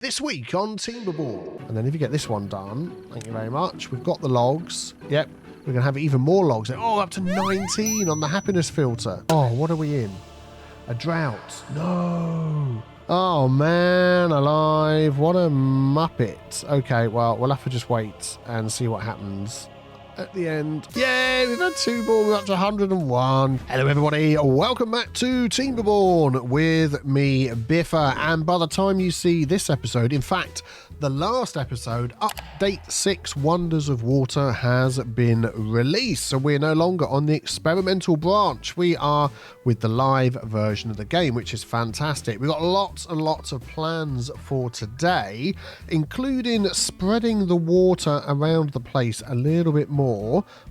This week on Timberborn. And then if you get this one done, thank you very much. We've got the logs. Yep, we're going to have even more logs. Oh, up to 19 on the happiness filter. Oh, what are we in? A drought. No. Oh, man alive. What a muppet. Okay, well, we'll have to just wait and see what happens at the end. Yay, we've had two more, we're up to 101. Hello everybody, welcome back to Timberborn with me, Biffa, and by the time you see this episode, in fact, the last episode, Update 6 Wonders of Water has been released, so we're no longer on the experimental branch. We are with the live version of the game, which is fantastic. We've got lots and lots of plans for today, including spreading the water around the place a little bit more.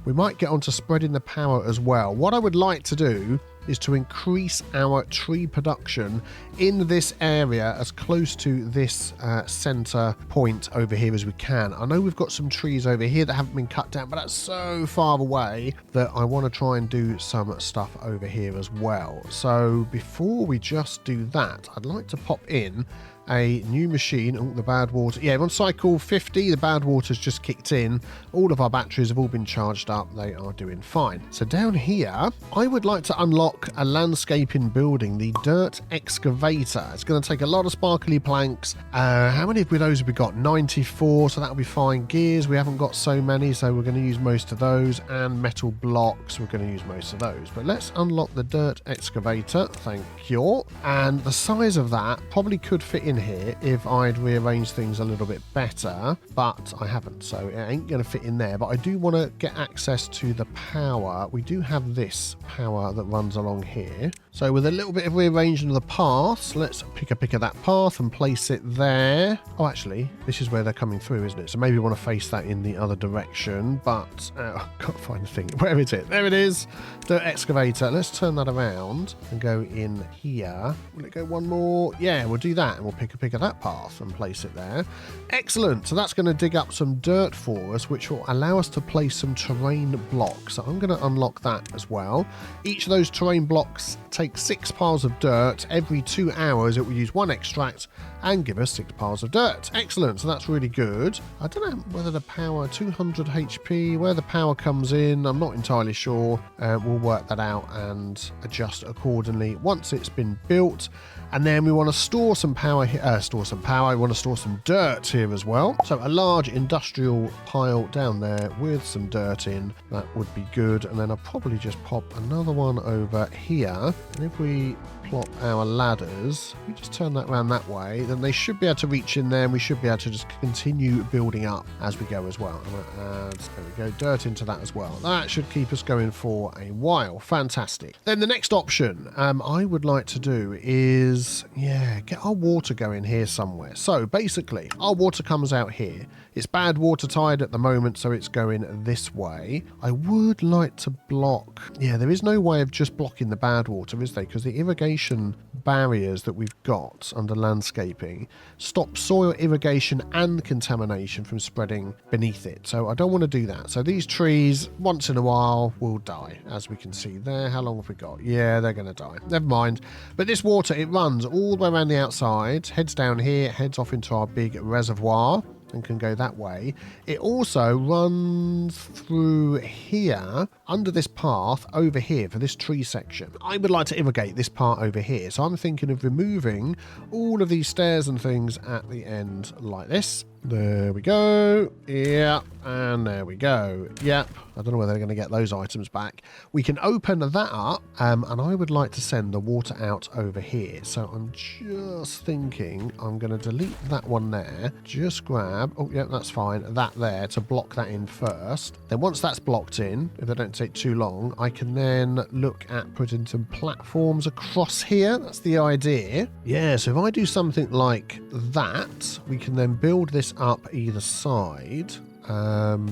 We might get onto spreading the power as well. What I would like to do is to increase our tree production in this area as close to this center point over here as we can. I know we've got some trees over here that haven't been cut down, but that's so far away that I want to try and do some stuff over here as well. So before we just do that, I'd like to pop in a new machine. Oh, the Badwater. Yeah, on cycle 50, the Badwater's just kicked in. All of our batteries have all been charged up. They are doing fine. So down here, I would like to unlock a landscaping building, the dirt excavator. It's going to take a lot of sparkly planks. How many of those have we got? 94, so that'll be fine. Gears, we haven't got so many, so we're going to use most of those. And metal blocks, we're going to use most of those. But let's unlock the dirt excavator. Thank you. And the size of that probably could fit in here if I'd rearrange things a little bit better, but I haven't, so it ain't going to fit in there. But I do want to get access to the power. We do have this power that runs along here, so with a little bit of rearranging of the paths, let's pick of that path and place it there. Oh, actually, this is where they're coming through, isn't it? So maybe we want to face that in the other direction, but I can't find the thing. Where is it? There it is, the excavator. Let's turn that around and go in here. Will it go one more? Yeah, we'll do that, and we'll pick of that path and place it there. Excellent. So that's going to dig up some dirt for us, which will allow us to place some terrain blocks. So I'm going to unlock that as well. Each of those terrain blocks takes 6 piles of dirt. Every 2 hours it will use 1 extract and give us 6 piles of dirt. Excellent. So that's really good. I don't know whether the power 200 HP, where the power comes in, I'm not entirely sure. We'll work that out and adjust accordingly once it's been built. And then we want to store some power here. I want to store some dirt here as well. So a large industrial pile down there with some dirt in, that would be good. And then I'll probably just pop another one over here. And if we plop our ladders, we just turn that around that way, then they should be able to reach in there, and we should be able to just continue building up as we go as well. And there we go, dirt into that as well. That should keep us going for a while. Fantastic. Then the next option I would like to do is, get our water going here somewhere. So basically, our water comes out here. It's bad water tide at the moment, so it's going this way. I would like to block. Yeah, there is no way of just blocking the bad water, is there? Because the irrigation barriers that we've got under landscaping stop soil irrigation and contamination from spreading beneath it. So I don't want to do that. So these trees, once in a while, will die, as we can see there. How long have we got? Yeah, they're going to die. Never mind. But this water, it runs all the way around the outside, heads down here, heads off into our big reservoir, and can go that way. It also runs through here, under this path, over here for this tree section. I would like to irrigate this part over here, so I'm thinking of removing all of these stairs and things at the end like this. There we go. Yeah, and there we go. Yep. I don't know whether they're going to get those items back. We can open that up, and I would like to send the water out over here. So I'm just thinking I'm going to delete that one there. Just grab, oh yeah, that's fine, that there to block that in first. Then once that's blocked in, if they don't take too long, I can then look at putting some platforms across here. That's the idea. Yeah, so if I do something like that, we can then build this up either side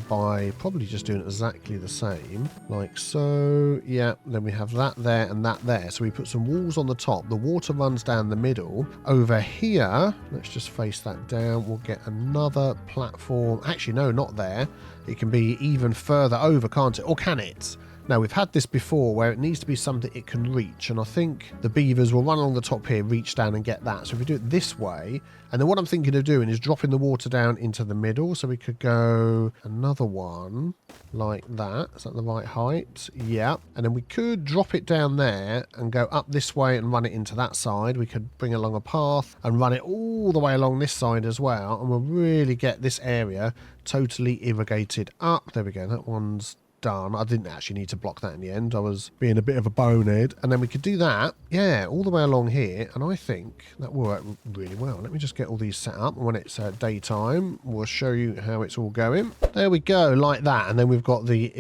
by probably just doing exactly the same, like so. Yeah, then we have that there and that there. So we put some walls on the top. The water runs down the middle. Over here, let's just face that down. We'll get another platform. Actually, no, not there. It can be even further over, can't it? Or can it? Now, we've had this before where it needs to be something it can reach, and I think the beavers will run along the top here, reach down and get that. So if we do it this way, and then what I'm thinking of doing is dropping the water down into the middle, so we could go another one like that. Is that the right height? Yeah. And then we could drop it down there and go up this way and run it into that side. We could bring along a path and run it all the way along this side as well, and we'll really get this area totally irrigated up. There we go. That one's done. I didn't actually need to block that in the end. I was being a bit of a bonehead. And then we could do that, yeah, all the way along here. And I think that will work really well. Let me just get all these set up. And when it's daytime, we'll show you how it's all going. There we go, like that. And then we've got the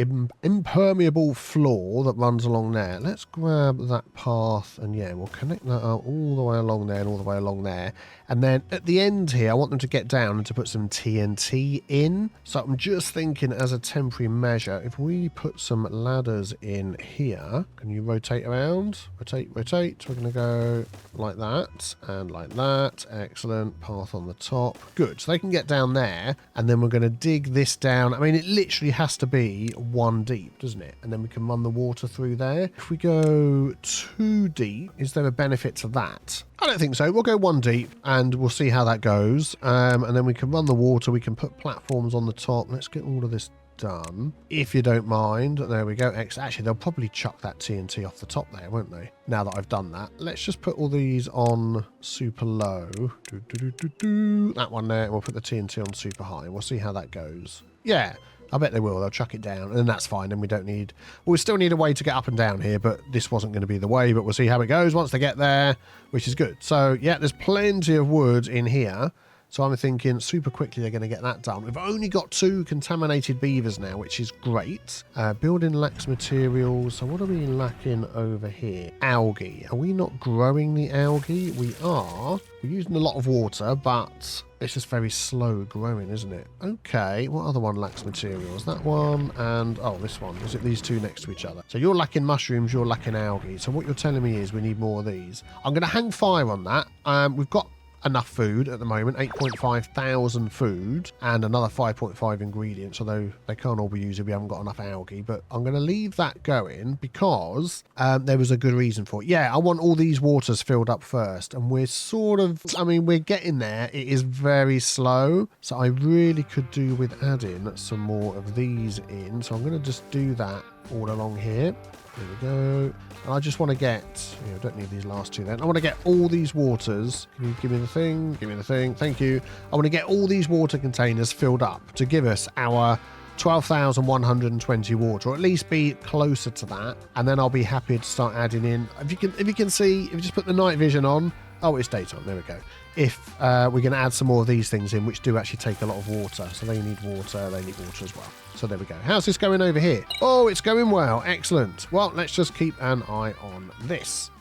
impermeable floor that runs along there. Let's grab that path and yeah, we'll connect that up all the way along there and all the way along there. And then at the end here, I want them to get down and to put some TNT in. So I'm just thinking as a temporary measure, if we put some ladders in here, can you rotate around? Rotate, rotate. We're going to go like that and like that. Excellent. Path on the top. Good. So they can get down there and then we're going to dig this down. I mean, it literally has to be 1 deep, doesn't it? And then we can run the water through there. If we go 2 deep, is there a benefit to that? I don't think so. We'll go 1 deep and we'll see how that goes. And then we can run the water. We can put platforms on the top. Let's get all of this done, if you don't mind. There we go. Actually, they'll probably chuck that TNT off the top there, won't they? Now that I've done that. Let's just put all these on super low. That one there. And we'll put the TNT on super high. We'll see how that goes. Yeah. I bet they will. They'll chuck it down, and that's fine. And we don't need... Well, we still need a way to get up and down here, but this wasn't going to be the way. But we'll see how it goes once they get there, which is good. So, yeah, there's plenty of wood in here. So I'm thinking super quickly they're going to get that done. We've only got 2 contaminated beavers now, which is great. Building lacks materials. So what are we lacking over here? Algae. Are we not growing the algae? We are. We're using a lot of water, but it's just very slow growing, isn't it? Okay, what other one lacks materials? That one and, oh, this one. Is it these 2 next to each other? So you're lacking mushrooms, you're lacking algae. So what you're telling me is we need more of these. I'm going to hang fire on that. We've got enough food at the moment, 8.5 thousand food and another 5.5 ingredients, although they can't all be used if we haven't got enough algae. But I'm going to leave that going because there was a good reason for it. Yeah, I want all these waters filled up first, and we're sort of, I mean, we're getting there. It is very slow, so I really could do with adding some more of these in. So I'm going to just do that all along here. There we go. And I just want to get, I don't need these last 2 then. I want to get all these waters. Can you give me the thing? Give me the thing. Thank you. I want to get all these water containers filled up to give us our 12,120 water, or at least be closer to that. And then I'll be happy to start adding in. If you can see, if you just put the night vision on, oh, it's daytime. There we go. If we're going to add some more of these things in, which do actually take a lot of water. So they need water as well. So there we go. How's this going over here? Oh, it's going well. Excellent. Well, let's just keep an eye on this.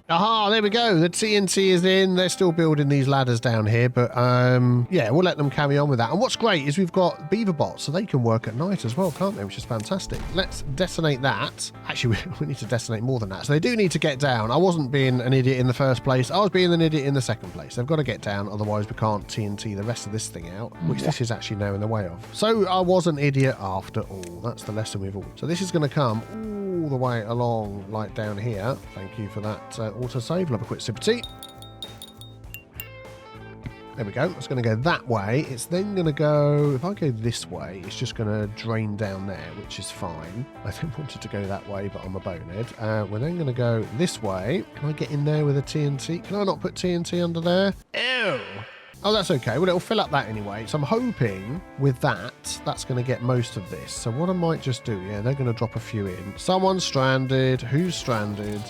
Aha, there we go. The TNT is in. They're still building these ladders down here, but yeah, we'll let them carry on with that. And what's great is we've got beaver bots, so they can work at night as well, can't they? Which is fantastic. Let's detonate that. Actually, we need to detonate more than that. So they do need to get down. I wasn't being an idiot in the first place. I was being an idiot in the second place. They've got to get down, otherwise we can't TNT the rest of this thing out, which this is actually now in the way of. So I was an idiot after all. That's the lesson we've all. So this is going to come all the way along, like down here. Thank you for that autosave. Love a quick sip of tea. There we go. It's going to go that way. It's then going to go, if I go this way, it's just going to drain down there, which is fine. I don't want it to go that way, but I'm a bonehead. We're then going to go this way. Can I get in there with a TNT? Can I not put TNT under there? Ew. Oh, that's okay. Well, it'll fill up that anyway. So I'm hoping with that, that's going to get most of this. So what I might just do, yeah, they're going to drop a few in. Someone's stranded. Who's stranded?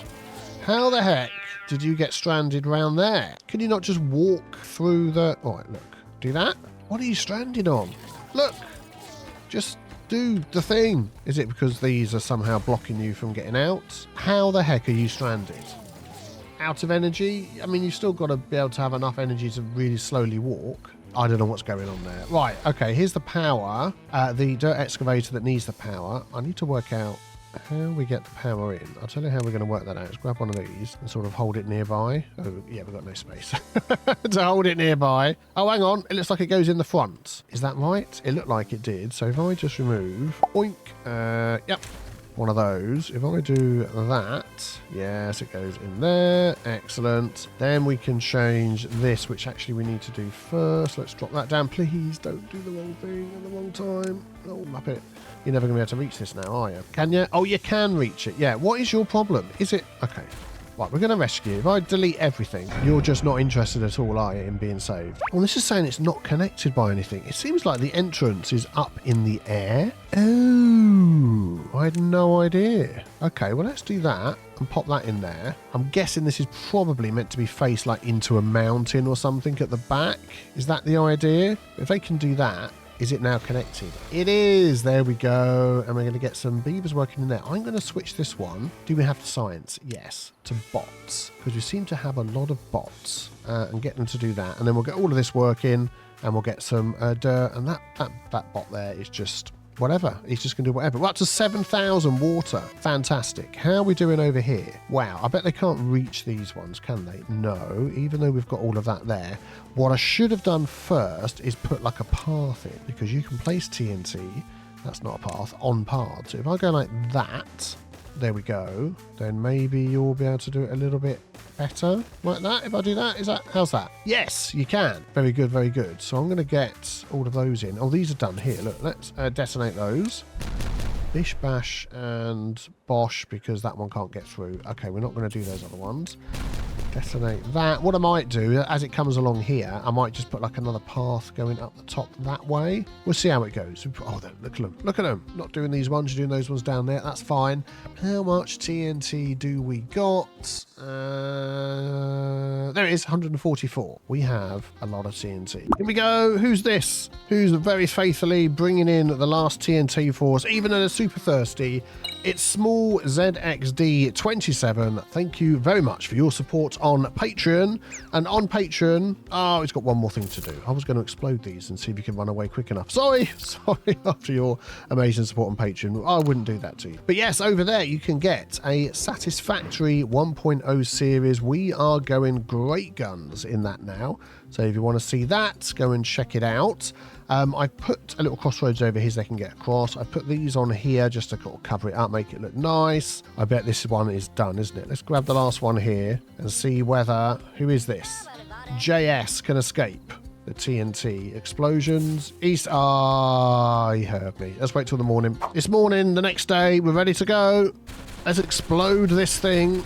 How the heck did you get stranded round there? Can you not just walk through the... Oh, look. Do that? What are you stranded on? Look. Just do the thing. Is it because these are somehow blocking you from getting out? How the heck are you stranded? Out of energy? I mean, you've still got to be able to have enough energy to really slowly walk. I don't know what's going on there. Right, okay, here's the power. The dirt excavator that needs the power. I need to work out how we get the power in. I'll tell you how we're going to work that out. Let's grab one of these and sort of hold it nearby. Oh, yeah, we've got no space to hold it nearby. Oh, hang on. It looks like it goes in the front. Is that right? It looked like it did. So if I just remove, oink, yep, one of those. If I do that, yes, it goes in there. Excellent. Then we can change this, which actually we need to do first. Let's drop that down. Please don't do the wrong thing at the wrong time. Oh, Muppet. You're never going to be able to reach this now, are you? Can you? Oh, you can reach it. Yeah. What is your problem? Is it... Okay. Right, we're going to rescue you. If I delete everything, you're just not interested at all, are you, in being saved? Well, this is saying it's not connected by anything. It seems like the entrance is up in the air. Oh, I had no idea. Okay, well, let's do that and pop that in there. I'm guessing this is probably meant to be faced like into a mountain or something at the back. Is that the idea? If they can do that, is it now connected? It is. There we go. And we're going to get some beavers working in there. I'm going to switch this one. Do we have to science? Yes. To bots. Because we seem to have a lot of bots. And get them to do that. And then we'll get all of this working. And we'll get some dirt. And that bot there is just... whatever. He's just going to do whatever. We're up to 7,000 water. Fantastic. How are we doing over here? Wow. I bet they can't reach these ones, can they? No. Even though we've got all of that there. What I should have done first is put like a path in. Because you can place TNT. That's not a path. On path. So if I go like that. There we go. Then maybe you'll be able to do it a little bit better. Like that. If I do that. Is that... how's that? Yes, you can. Very good. Very good. So I'm going to get all of those in. Oh, these are done here. Look, let's detonate those. Bish, bash, and bosh, because that one can't get through. Okay, we're not going to do those other ones. Detonate that. What I might do, as it comes along here, I might just put like another path going up the top that way. We'll see how it goes. Oh, look at them. Look at them. Not doing these ones, you're doing those ones down there. That's fine. How much TNT do we got? There it is, 144. We have a lot of TNT. Here we go. Who's this? Who's very faithfully bringing in the last TNT for us, even though they're super thirsty? It's Small ZXD27. Thank you very much for your support on Patreon. And on Patreon, oh, it's got one more thing to do. I was going to explode these and see if you can run away quick enough. Sorry, after your amazing support on Patreon. I wouldn't do that to you. But yes, over there you can get a Satisfactory 1.0 series. We are going great guns in that now. So if you want to see that, go and check it out. I put a little crossroads over here so they can get across. I put these on here just to cover it up, make it look nice. I bet this one is done, isn't it? Let's grab the last one here and see whether... who is this? JS can escape the TNT explosions. East... ah, he heard me. Let's wait till the morning. It's morning, the next day. We're ready to go. Let's explode this thing.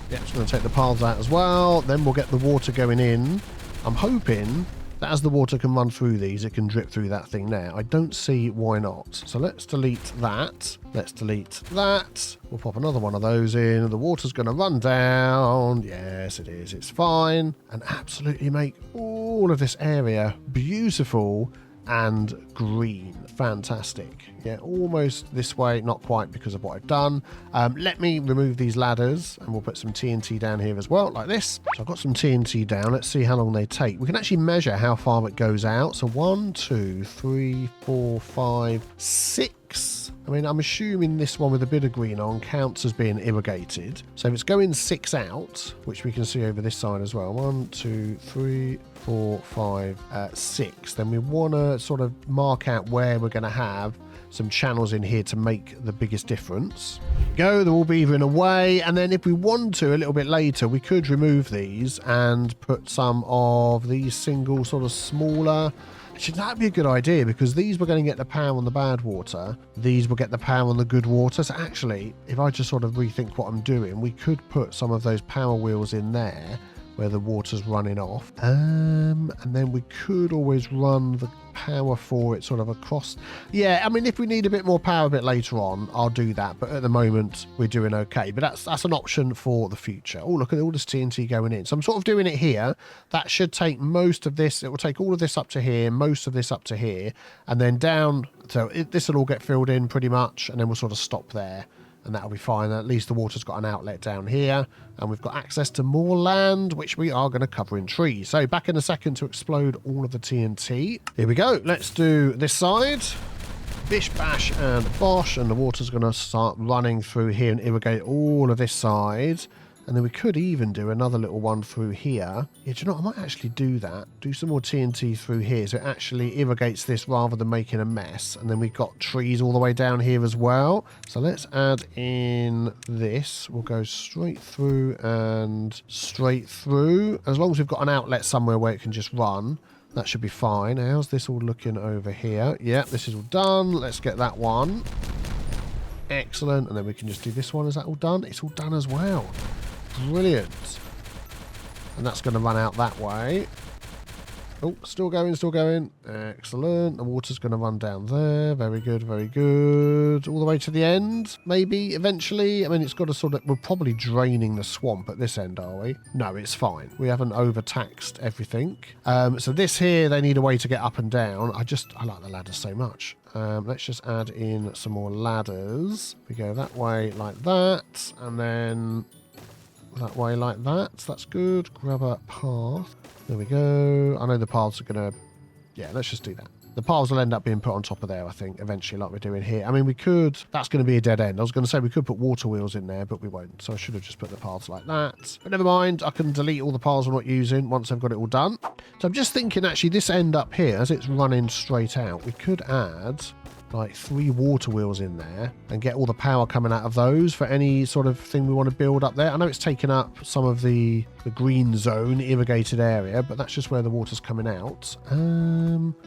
Yeah, just going to take the paths out as well. Then we'll get the water going in. I'm hoping that as the water can run through these, it can drip through that thing there. I don't see why not. So let's delete that. Let's delete that. We'll pop another one of those in. The water's going to run down. Yes, it is. It's fine. And absolutely make all of this area beautiful and green. Fantastic. Yeah, almost this way, not quite because of what I've done. Let me remove these ladders and we'll put some TNT down here as well, like this. So I've got some TNT down. Let's see how long they take. We can actually measure how far it goes out. So 1, 2, 3, 4, 5, 6. I mean, I'm assuming this one with a bit of green on counts as being irrigated. So if it's going 6 out, which we can see over this side as well. 1, 2, 3, 4, 5, 6. Then we want to sort of mark out where we're going to have some channels in here to make the biggest difference. Go, they're all beavering away. And then if we want to, a little bit later, we could remove these and put some of these single sort of smaller... Actually, that'd be a good idea because these were going to get the power on the bad water. These will get the power on the good water. So actually, if I just sort of rethink what I'm doing, we could put some of those power wheels in there where the water's running off. And then we could always run the power for it sort of across. Yeah, I mean, if we need a bit more power a bit later on, I'll do that. But at the moment, we're doing okay. But that's an option for the future. Oh, look at all this TNT going in. So I'm sort of doing it here. That should take most of this. It will take all of this up to here, most of this up to here, and then down. So this will all get filled in pretty much, and then we'll sort of stop there. and that'll be fine. At least the water's got an outlet down here, and we've got access to more land, which we are going to cover in trees. So back in a second to explode all of the TNT. Here we go. Let's do this side. Bish, bash, and bosh, and the water's going to start running through here and irrigate all of this side. And then we could even do another little one through here. Yeah, do you know what? I might actually do that. Do some more TNT through here so it actually irrigates this rather than making a mess. And then we've got trees all the way down here as well. So let's add in this. We'll go straight through and straight through. As long as we've got an outlet somewhere where it can just run, that should be fine. How's this all looking over here? Yeah, this is all done. Let's get that one. Excellent. And then we can just do this one. Is that all done? It's all done as well. Brilliant. And that's going to run out that way. Oh, still going, still going. Excellent. The water's going to run down there. Very good, very good. All the way to the end, maybe, eventually. I mean, it's got to sort of... We're probably draining the swamp at this end, are we? No, it's fine. We haven't overtaxed everything. So this here, they need a way to get up and down. I like the ladders so much. Let's just add in some more ladders. We go that way like that. And then... that way like that. That's good. Grab a path. There we go. I know the paths are going to... Yeah, let's just do that. The paths will end up being put on top of there, I think, eventually, like we're doing here. I mean, we could... That's going to be a dead end. I was going to say we could put water wheels in there, but we won't. So I should have just put the paths like that. But never mind. I can delete all the paths I'm not using once I've got it all done. So I'm just thinking, actually, this end up here, as it's running straight out, we could add... like 3 water wheels in there and get all the power coming out of those for any sort of thing we want to build up there. I know it's taken up some of the green zone irrigated area, but that's just where the water's coming out.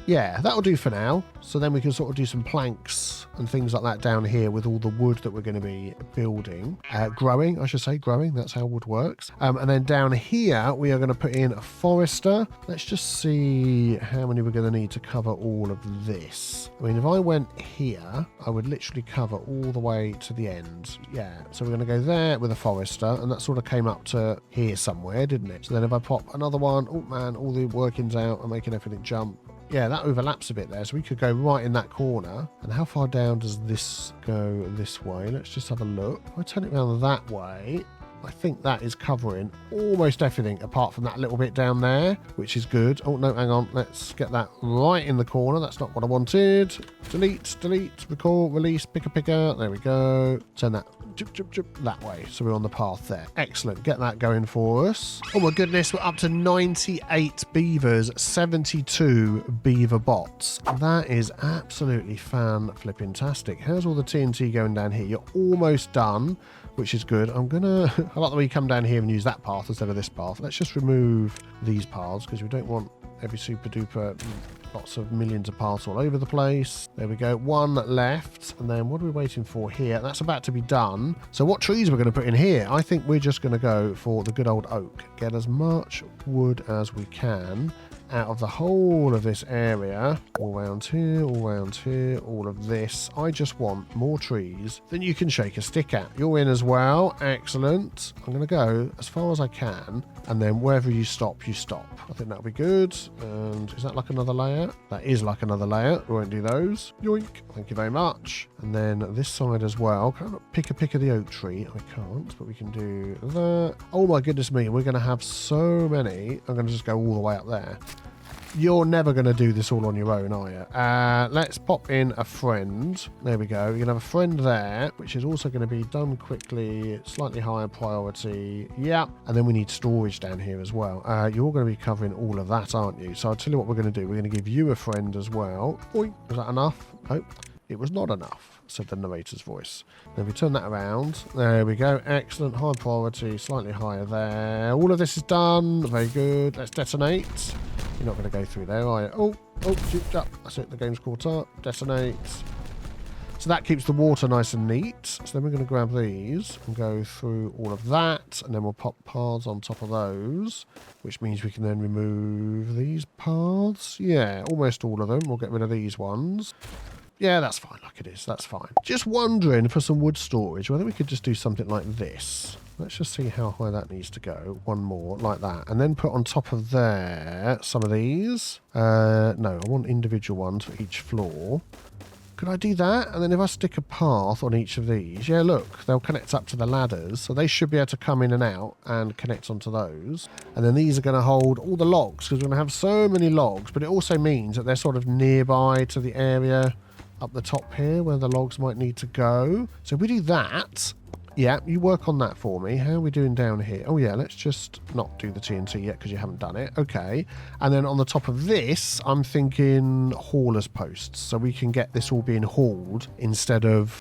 Yeah, that'll do for now. So then we can sort of do some planks and things like that down here with all the wood that we're going to be building. Growing, I should say, growing. That's how wood works. And then down here, we are going to put in a forester. Let's just see how many we're going to need to cover all of this. I mean, if I went here, I would literally cover all the way to the end. Yeah, so we're going to go there with a forester, and that sort of came up to here somewhere, didn't it? So then if I pop another one, oh man, all the workings out and making everything jump. Yeah, that overlaps a bit there, so we could go right in that corner. And how far down does this go this way? Let's just have a look. If I turn it around that way, I think that is covering almost everything apart from that little bit down there, which is good. Oh, no, hang on. Let's get that right in the corner. That's not what I wanted. Delete, delete, record, release, picker. There we go. Turn that that way. So we're on the path there. Excellent. Get that going for us. Oh my goodness, we're up to 98 beavers, 72 beaver bots. That is absolutely fan-flipping-tastic. How's all the TNT going down here? You're almost done, which is good. I like the way you come down here and use that path instead of this path. Let's just remove these paths because we don't want every super duper lots of millions of paths all over the place. There we go. One left. And then what are we waiting for here? That's about to be done. So what trees we're going to put in here? I think we're just going to go for the good old oak. Get as much wood as we can out of the whole of this area. All around here, all around here, all of this. I just want more trees than you can shake a stick at. You're in as well. Excellent. I'm going to go as far as I can. And then wherever you stop, you stop. I think that'll be good. And is that like another layer? That is like another layer. We won't do those. Yoink. Thank you very much. And then this side as well. Can't pick of the oak tree. I can't, but we can do that. Oh my goodness me. We're going to have so many. I'm going to just go all the way up there. You're never going to do this all on your own, are you? Let's pop in a friend. There we go. You're going to have a friend there, which is also going to be done quickly, slightly higher priority. Yeah. And then we need storage down here as well. You're going to be covering all of that, aren't you? So I'll tell you what we're going to do. We're going to give you a friend as well. Oi, was that enough? Oh, it was not enough, said the narrator's voice. Then we turn that around. There we go. Excellent. High priority, slightly higher there. All of this is done. Very good. Let's detonate. You're not going to go through there, are you? Oh, shoot up. That's it. The game's caught up. Detonate. So that keeps the water nice and neat. So then we're going to grab these and go through all of that. And then we'll pop paths on top of those, which means we can then remove these paths. Yeah, almost all of them. We'll get rid of these ones. Yeah, that's fine like it is. That's fine. Just wondering for some wood storage, whether we could just do something like this. Let's just see how high that needs to go. One more, like that. And then put on top of there some of these. No, I want individual ones for each floor. Could I do that? And then if I stick a path on each of these, yeah, look, they'll connect up to the ladders. So they should be able to come in and out and connect onto those. And then these are going to hold all the logs because we're going to have so many logs. But it also means that they're sort of nearby to the area up the top here where the logs might need to go. So if we do that, yeah, you work on that for me. How are we doing down here? Oh yeah, let's just not do the TNT yet because you haven't done it. Okay. And then on the top of this, I'm thinking haulers posts. So we can get this all being hauled instead of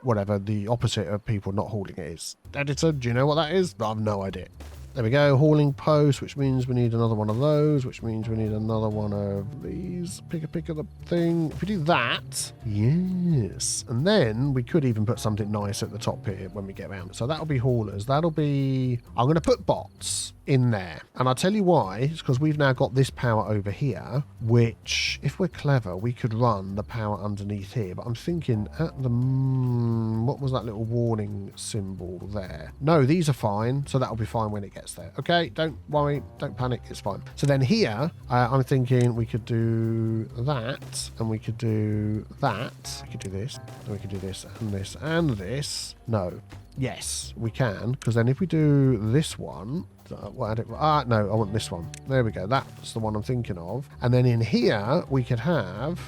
whatever the opposite of people not hauling it is. Editor, do you know what that is? I have no idea. There we go, hauling post, which means we need another one of those, which means we need another one of these. Pick of the thing. If we do that, yes. And then we could even put something nice at the top here when we get around. So that'll be haulers. That'll be... I'm going to put bots in there. And I'll tell you why. It's because we've now got this power over here, which, if we're clever, we could run the power underneath here. But I'm thinking at the... what was that little warning symbol there? No, these are fine. So that'll be fine when it gets there. Okay, don't worry. Don't panic. It's fine. So then here, I'm thinking we could do that. And we could do that. We could do this. And we could do this and this and this. No. Yes, we can. Because then if we do this one... no, I want this one. There we go. That's the one I'm thinking of. And then in here, we could have...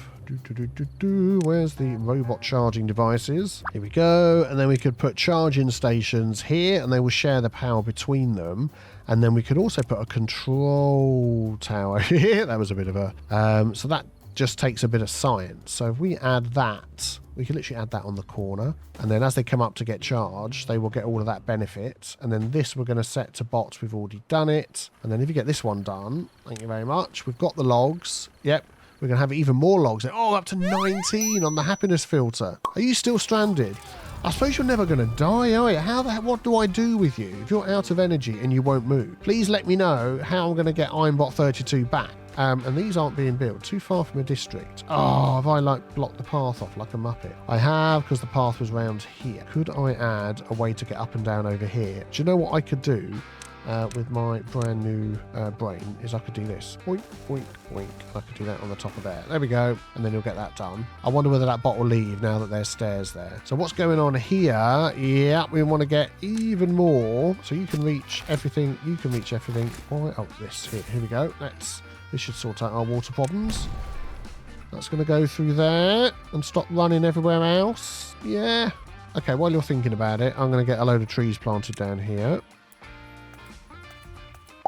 where's the robot charging devices? Here we go. And then we could put charging stations here, and they will share the power between them. And then we could also put a control tower here. That was a bit of a... so that just takes a bit of science. So if we add that... we can literally add that on the corner. And then as they come up to get charged, they will get all of that benefit. And then this we're going to set to bots. We've already done it. And then if you get this one done, thank you very much. We've got the logs. Yep. We're going to have even more logs. Oh, up to 19 on the happiness filter. Are you still stranded? I suppose you're never going to die, are you? How the heck, what do I do with you if you're out of energy and you won't move? Please let me know how I'm going to get Ironbot 32 back. And these aren't being built. Too far from a district. Oh, have I blocked the path off like a muppet? I have, because the path was round here. Could I add a way to get up and down over here? Do you know what I could do with my brand new brain? Is I could do this. Boink, boink, boink. I could do that on the top of there. There we go. And then you'll get that done. I wonder whether that bot will leave now that there's stairs there. So what's going on here? Yeah, we want to get even more. So you can reach everything. You can reach everything. Oh, this. Here we go. This should sort out our water problems. That's going to go through there and stop running everywhere else. Yeah. Okay, while you're thinking about it, I'm going to get a load of trees planted down here.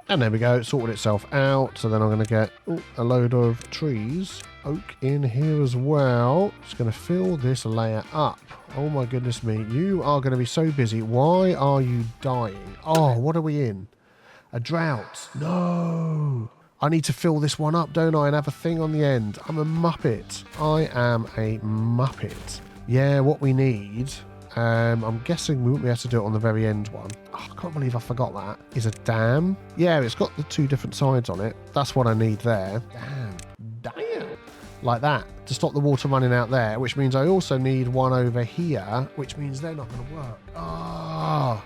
And there we go. It sorted itself out. So then I'm going to get a load of trees. Oak in here as well. Just going to fill this layer up. Oh my goodness me. You are going to be so busy. Why are you dying? Oh, what are we in? A drought. No. I need to fill this one up, don't I, and have a thing on the end. I'm a muppet. I am a muppet. Yeah, what we need, I'm guessing we won't be able to do it on the very end one. Oh, I can't believe I forgot that. Is a dam. Yeah, it's got the two different sides on it. That's what I need there. Damn. Like that, to stop the water running out there, which means I also need one over here, which means they're not going to work. Oh.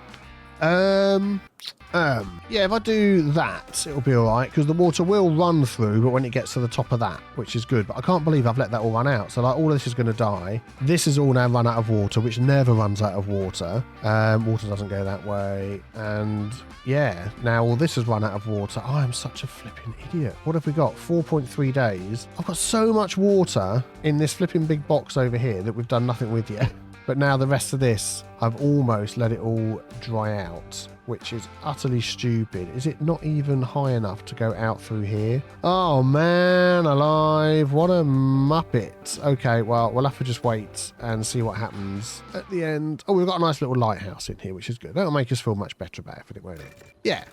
Yeah, if I do that, it'll be all right, because the water will run through, but when it gets to the top of that, which is good. But I can't believe I've let that all run out. So, like, all of this is going to die. This is all now run out of water, which never runs out of water. Water doesn't go that way. And, yeah, now all this has run out of water. I am such a flipping idiot. What have we got? 4.3 days. I've got so much water in this flipping big box over here that we've done nothing with yet. But now the rest of this, I've almost let it all dry out, which is utterly stupid. Is it not even high enough to go out through here? Oh, man alive. What a muppet. Okay, well, we'll have to just wait and see what happens at the end. Oh, we've got a nice little lighthouse in here, which is good. That'll make us feel much better about it, won't it? Yeah.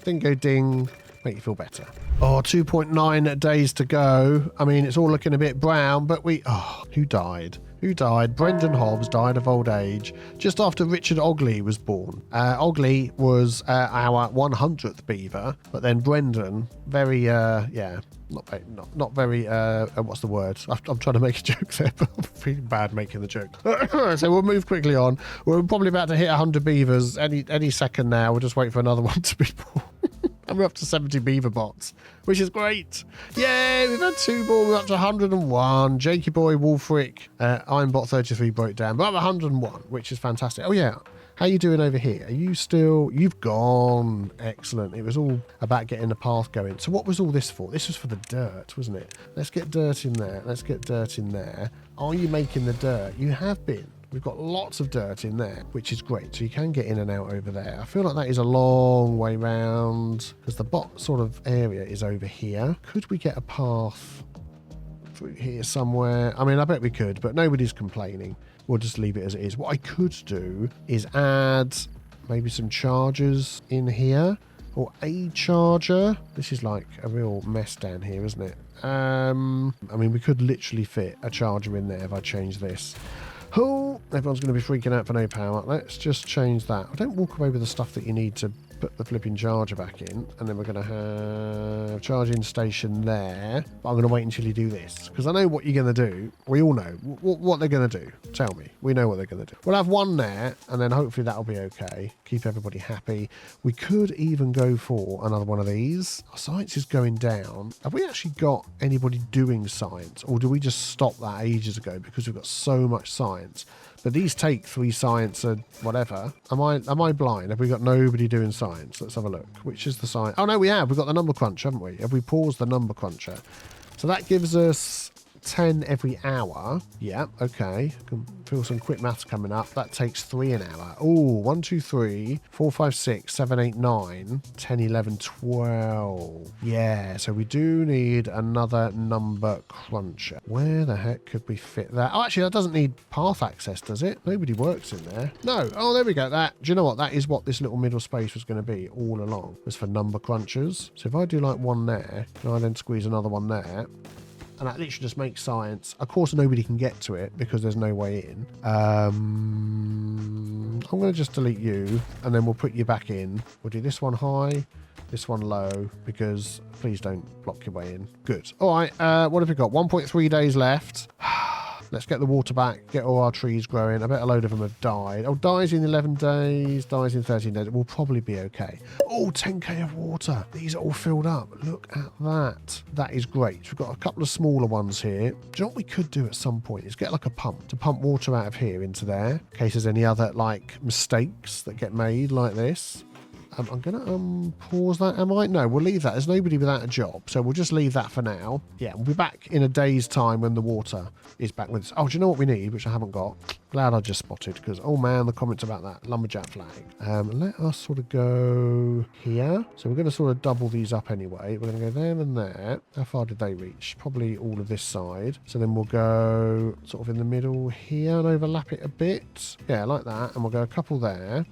Dingo ding. Make you feel better. Oh, 2.9 days to go. I mean, it's all looking a bit brown, but who died? Who died? Brendan Hobbs died of old age just after Richard Ogley was born. Ogley was our 100th beaver, but then Brendan, not very, what's the word? I'm trying to make a joke there, but I'm feeling bad making the joke. So we'll move quickly on. We're probably about to hit 100 beavers any second now. We'll just wait for another one to be born. And we're up to 70 beaver bots, which is great. Yay, we've had 2 more. We're up to 101. Jakey Boy, Wolfric, Ironbot 33 broke down. But I'm 101, which is fantastic. Oh, yeah. How you doing over here? Are you still... You've gone. Excellent. It was all about getting the path going. So what was all this for? This was for the dirt, wasn't it? Let's get dirt in there. Let's get dirt in there. Are you making the dirt? You have been. We've got lots of dirt in there, which is great. So you can get in and out over there. I feel like that is a long way round because the bot sort of area is over here. Could we get a path through here somewhere? I mean, I bet we could, but nobody's complaining. We'll just leave it as it is. What I could do is add maybe some chargers in here or a charger. This is like a real mess down here, isn't it? I mean, we could literally fit a charger in there if I change this. Oh, everyone's going to be freaking out for no power. Let's just change that. I don't walk away with the stuff that you need to put the flipping charger back in. And then we're going to have a charging station there. But I'm going to wait until you do this. Because I know what you're going to do. We all know what they're going to do. Tell me. We know what they're going to do. We'll have one there. And then hopefully that'll be okay. Keep everybody happy. We could even go for another one of these. Our science is going down. Have we actually got anybody doing science? Or do we just stop that ages ago because we've got so much science? But these take 3 science and whatever. Am I blind? Have we got nobody doing science? Let's have a look. Which is the science? Oh, no, we have. We've got the number crunch, haven't we? Have we paused the number cruncher? So that gives us 10 every hour. Yeah, okay. Can feel some quick maths coming up. That takes 3 an hour. Oh, 1, 2, 3, 4, 5, 6, 7, 8, 9, 10, 11, 12. Yeah, so we do need another number cruncher. Where the heck could we fit that? Oh, actually, that doesn't need path access, does it? Nobody works in there. No. Oh, there we go. Do you know what? That is what this little middle space was going to be all along. Was for number crunchers. So if I do like one there, can I then squeeze another one there? And that literally just makes science. Of course, nobody can get to it because there's no way in. I'm going to just delete you, and then we'll put you back in. We'll do this one high, this one low, because please don't block your way in. Good. All right, what have we got? 1.3 days left. Let's get the water back, get all our trees growing. I bet a load of them have died. Oh, dies in 11 days, dies in 13 days. It will probably be okay. Oh, 10k of water. These are all filled up. Look at that. That is great. We've got a couple of smaller ones here. Do you know what we could do at some point is get like a pump to pump water out of here into there in case there's any other like mistakes that get made like this. I'm going to pause that, am I? No, we'll leave that. There's nobody without a job, so we'll just leave that for now. Yeah, we'll be back in a day's time when the water is back with us. Oh, do you know what we need, which I haven't got? Glad I just spotted, because, oh man, the comments about that lumberjack flag. Let us sort of go here. So we're going to sort of double these up anyway. We're going to go there and there. How far did they reach? Probably all of this side. So then we'll go sort of in the middle here and overlap it a bit. Yeah, like that. And we'll go a couple there.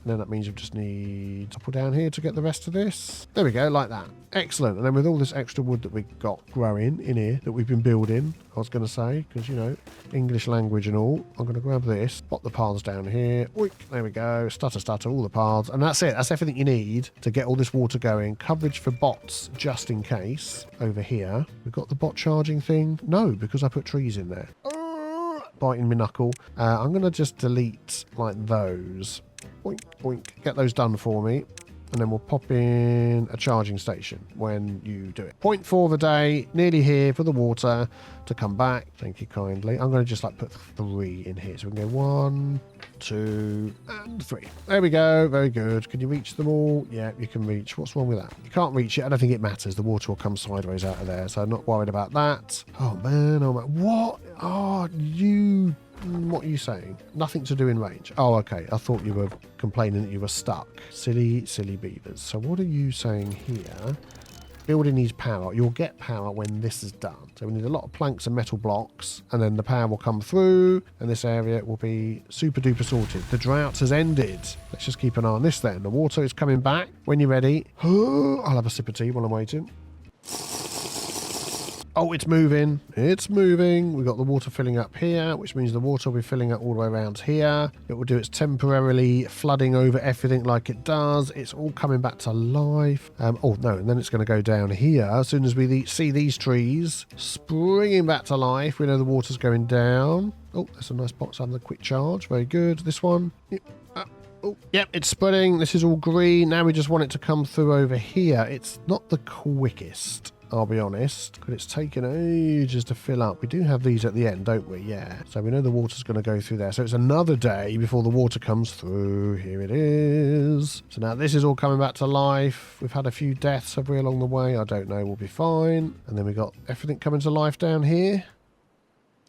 And then that means you just need to put down here to get the rest of this. There we go, like that. Excellent. And then with all this extra wood that we've got growing in here, that we've been building, I was going to say, because, you know, English language and all, I'm going to grab this, pop the paths down here. Oink, there we go. Stutter, all the paths. And that's it. That's everything you need to get all this water going. Coverage for bots, just in case. Over here. We've got the bot charging thing. No, because I put trees in there. Biting my knuckle. I'm going to just delete, like, those. Boink, boink. Get those done for me. And then we'll pop in a charging station when you do it. 0.4 of a day, nearly here for the water to come back. Thank you kindly. I'm going to just like put 3 in here. So we can go 1, 2, and 3. There we go. Very good. Can you reach them all? Yeah, you can reach. What's wrong with that? You can't reach it. I don't think it matters. The water will come sideways out of there. So I'm not worried about that. Oh, man. Oh, man. What? Oh, you... What are you saying? Nothing to do in range. Oh, okay. I thought you were complaining that you were stuck. Silly, silly beavers. So what are you saying here? Building needs power. You'll get power when this is done. So we need a lot of planks and metal blocks, and then the power will come through, and this area will be super duper sorted. The drought has ended. Let's just keep an eye on this then. The water is coming back. When you're ready. I'll have a sip of tea while I'm waiting. Oh, it's moving. It's moving. We've got the water filling up here, which means the water will be filling up all the way around here. It will do its temporarily flooding over everything like it does. It's all coming back to life. Oh, no, and then it's going to go down here. As soon as we see these trees springing back to life, we know the water's going down. Oh, that's a nice box having a quick charge. Very good. This one. Yep. Oh, yep, it's spreading. This is all green. Now we just want it to come through over here. It's not the quickest, I'll be honest, because it's taken ages to fill up. We do have these at the end, don't we? Yeah. So we know the water's going to go through there. So it's another day before the water comes through. Here it is. So now this is all coming back to life. We've had a few deaths, have we, along the way? I don't know. We'll be fine. And then we got everything coming to life down here.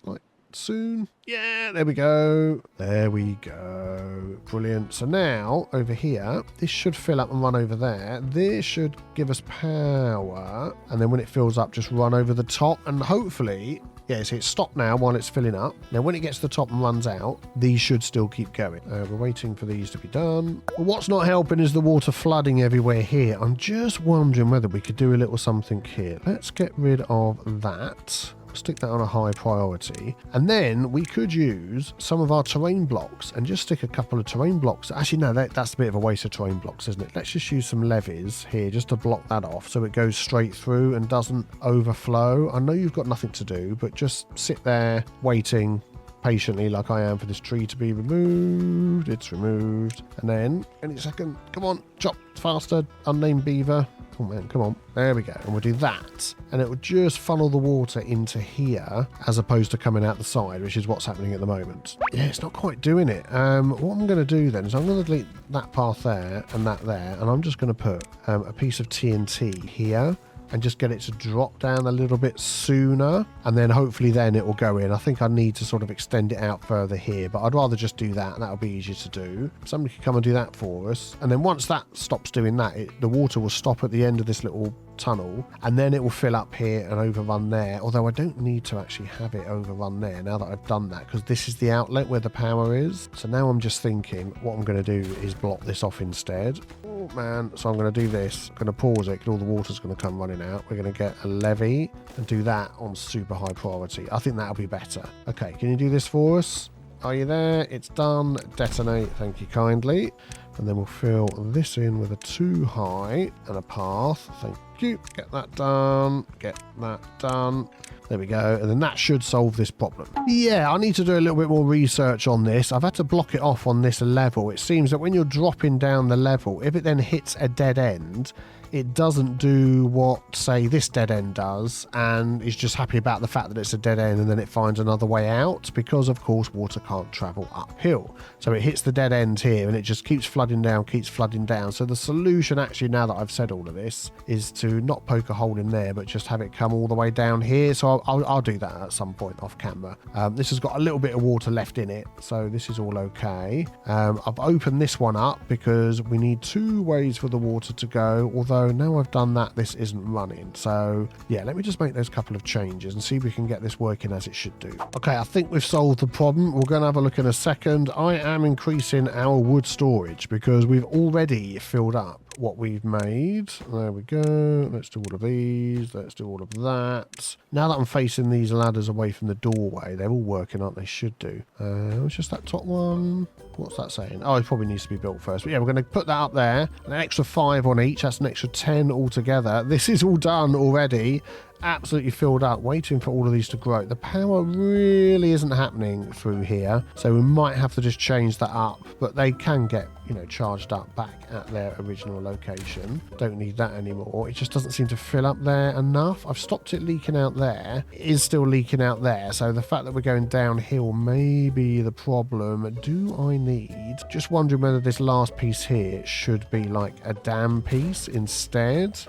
Like soon. Yeah, there we go. There we go. Brilliant. So now, over here, this should fill up and run over there. This should give us power. And then when it fills up, just run over the top. And hopefully, yeah, so it's stopped now while it's filling up. Now, when it gets to the top and runs out, these should still keep going. We're waiting for these to be done. But what's not helping is the water flooding everywhere here. I'm just wondering whether we could do a little something here. Let's get rid of that. Stick that on a high priority, and then we could use some of our terrain blocks and just stick a couple of terrain blocks. Actually, no, that's a bit of a waste of terrain blocks, isn't it? Let's just use some levees here just to block that off so it goes straight through and doesn't overflow. I know you've got nothing to do, but just sit there waiting patiently like I am for this tree to be removed. It's removed, and then any second, come on, chop faster, unnamed beaver. Oh man, come on. There we go. And we'll do that. And it will just funnel the water into here as opposed to coming out the side, which is what's happening at the moment. Yeah, it's not quite doing it. What I'm going to do then is I'm going to delete that path there and that there. And I'm just going to put a piece of TNT here and just get it to drop down a little bit sooner, and then hopefully then it will go in. I think I need to sort of extend it out further here, but I'd rather just do that, and that'll be easier to do. Somebody could come and do that for us, and then once that stops doing that, the water will stop at the end of this little tunnel, and then it will fill up here and overrun there, although I don't need to actually have it overrun there now that I've done that, because this is the outlet where the power is. So now I'm just thinking what I'm going to do is block this off instead. Oh man, so I'm going to do this. I'm going to pause it because all the water's going to come running out. We're going to get a levee and do that on super high priority. I think that'll be better. Okay, can you do this for us? Are you there? It's done. Detonate, thank you kindly. And then we'll fill this in with a 2 high and a path. Thank you. Get that done. Get that done. There we go. And then that should solve this problem. Yeah, I need to do a little bit more research on this. I've had to block it off on this level. It seems that when you're dropping down the level, if it then hits a dead end, it doesn't do what, say, this dead end does, and is just happy about the fact that it's a dead end, and then it finds another way out, because, of course, water can't travel uphill. So it hits the dead end here, and it just keeps flooding down, keeps flooding down. So the solution, actually, now that I've said all of this, is to not poke a hole in there, but just have it come all the way down here. So I'll do that at some point off camera. This has got a little bit of water left in it, so this is all okay. I've opened this one up because we need 2 ways for the water to go, although now I've done that, this isn't running. So yeah, let me just make those couple of changes and see if we can get this working as it should do. Okay, I think we've solved the problem. We're going to have a look in a second. I am increasing our wood storage because we've already filled up what we've made. There we go. Let's do all of these. Let's do all of that. Now that I'm facing these ladders away from the doorway, they're all working, aren't they? Should do. It's just that top one. What's that saying? Oh, it probably needs to be built first. But yeah, we're going to put that up there. An extra 5 on each. That's an extra 10 altogether. This is all done already. Absolutely filled up, waiting for all of these to grow. The power really isn't happening through here, so we might have to just change that up, but they can get, you know, charged up back at their original location. Don't need that anymore. It just doesn't seem to fill up there enough. I've stopped it leaking out there. It is still leaking out there, so the fact that we're going downhill may be the problem. Do I need... Just wondering whether this last piece here should be like a dam piece instead.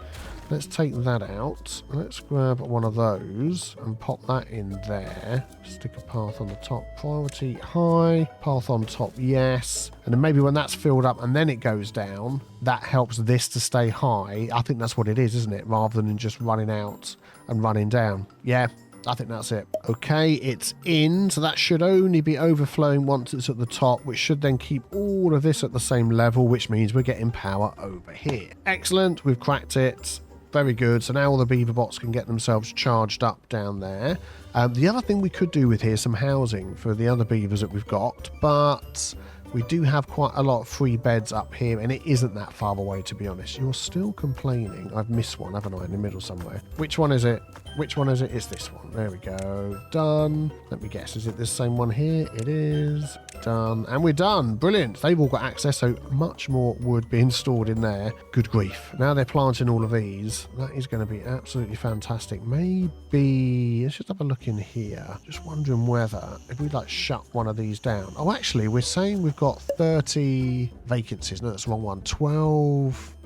Let's take that out. Let's grab one of those and pop that in there. Stick a path on the top. Priority high. Path on top, yes. And then maybe when that's filled up and then it goes down, that helps this to stay high. I think that's what it is, isn't it? Rather than just running out and running down. Yeah, I think that's it. Okay, it's in. So that should only be overflowing once it's at the top, which should then keep all of this at the same level, which means we're getting power over here. Excellent. We've cracked it. Very good. So now all the beaver bots can get themselves charged up down there. The other thing we could do with here, some housing for the other beavers that we've got, but we do have quite a lot of free beds up here, and it isn't that far away, to be honest. You're still complaining. I've missed one, haven't I, in the middle somewhere? Which one is it? Which one is it? It's this one. There we go. Done. Let me guess. Is it this same one here? It is. done. And we're done. Brilliant. They've all got access, so much more wood being stored in there. Good grief. Now they're planting all of these. That is going to be absolutely fantastic. Maybe, let's just have a look in here. Just wondering whether, if we like shut one of these down. Oh, actually, we're saying we've got 30 vacancies. No, that's the wrong one. 12...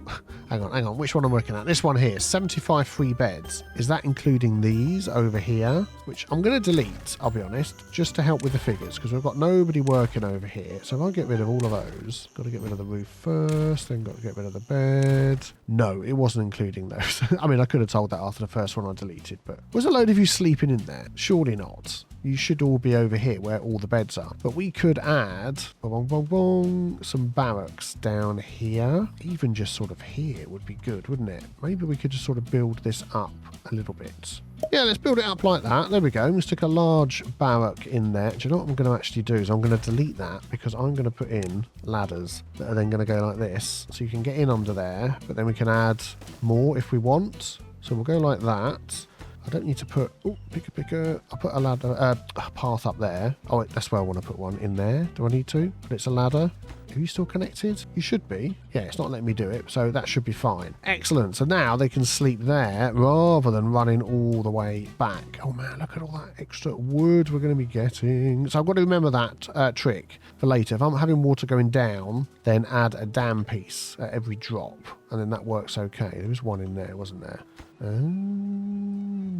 Hang on. Which one I'm working at? This one here, 75 free beds. Is that including these over here? Which I'm going to delete, I'll be honest, just to help with the figures, because we've got nobody working over here. So if I get rid of all of those, got to get rid of the roof first, then got to get rid of the bed. No, it wasn't including those. I mean, I could have told that after the first one I deleted, but was a load of you sleeping in there? Surely not. You should all be over here where all the beds are. But we could add some barracks down here. Even just sort of here would be good, wouldn't it? Maybe we could just sort of build this up a little bit. Yeah, let's build it up like that. There we go. Let's stick a large barrack in there. Do you know what I'm going to actually do is I'm going to delete that because I'm going to put in ladders that are then going to go like this. So you can get in under there, but then we can add more if we want. So we'll go like that. I don't need to put, picker. I'll put a ladder, a path up there. Oh, that's where I want to put one in there. Do I need to? But it's a ladder. Are you still connected? You should be. Yeah, it's not letting me do it, so that should be fine. Excellent. So now they can sleep there rather than running all the way back. Oh man, look at all that extra wood we're going to be getting. So I've got to remember that trick for later. If I'm having water going down, then add a dam piece at every drop, and then that works okay. There was one in there, wasn't there?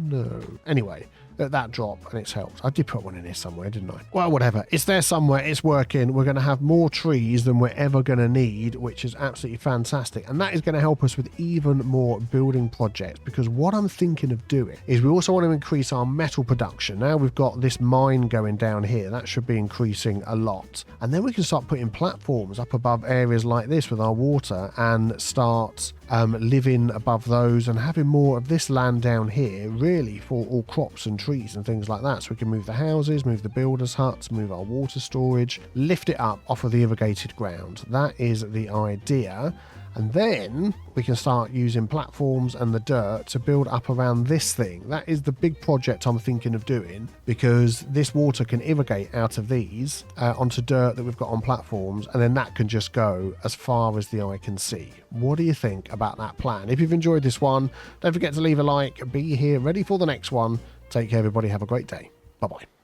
No. Anyway, that drop, and it's helped. I did put one in here somewhere, didn't I? Well, whatever. It's there somewhere. It's working. We're going to have more trees than we're ever going to need, which is absolutely fantastic. And that is going to help us with even more building projects, because what I'm thinking of doing is we also want to increase our metal production. Now we've got this mine going down here. That should be increasing a lot. And then we can start putting platforms up above areas like this with our water and start living above those and having more of this land down here really for all crops and trees and things like that, so we can move the houses, move the builders' huts, move our water storage, lift it up off of the irrigated ground. That is the idea. And then we can start using platforms and the dirt to build up around this thing. That is the big project I'm thinking of doing, because this water can irrigate out of these onto dirt that we've got on platforms, and then that can just go as far as the eye can see. What do you think about that plan? If you've enjoyed this one, don't forget to leave a like. Be here ready for the next one. Take care, everybody. Have a great day. Bye-bye.